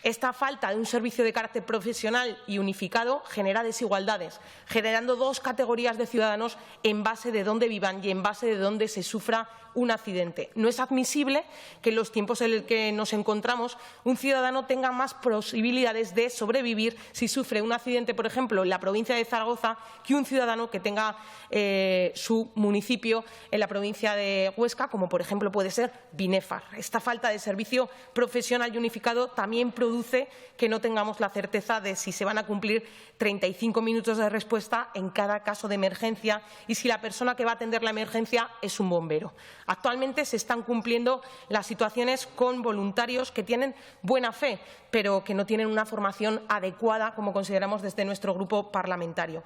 Esta falta de un servicio de carácter profesional y unificado genera desigualdades, generando dos categorías de ciudadanos en base de dónde vivan y en base de dónde se sufra un accidente. No es admisible que en los tiempos en los que nos encontramos un ciudadano tenga más posibilidades de sobrevivir si sufre un accidente, por ejemplo, en la provincia de Zaragoza, que un ciudadano que tenga su municipio en la provincia de Huesca, como por ejemplo puede ser Binefar. Esta falta de servicio profesional y unificado también produce que no tengamos la certeza de si se van a cumplir 35 minutos de respuesta en cada caso de emergencia y si la persona que va a atender la emergencia es un bombero. Actualmente se están cumpliendo las situaciones con voluntarios que tienen buena fe, pero que no tienen una formación adecuada, como consideramos desde nuestro grupo parlamentario.